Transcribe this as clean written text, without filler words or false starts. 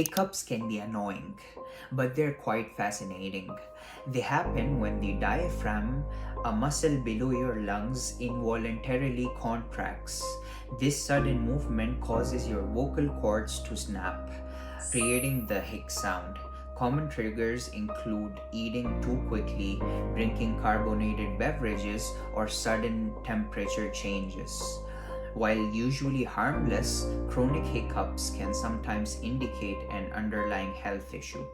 Hiccups can be annoying, but they're quite fascinating. They happen when the diaphragm, a muscle below your lungs, involuntarily contracts. This sudden movement causes your vocal cords to snap, creating the hic sound. Common triggers include eating too quickly, drinking carbonated beverages, or sudden temperature changes. While usually harmless, chronic hiccups can sometimes indicate an underlying health issue.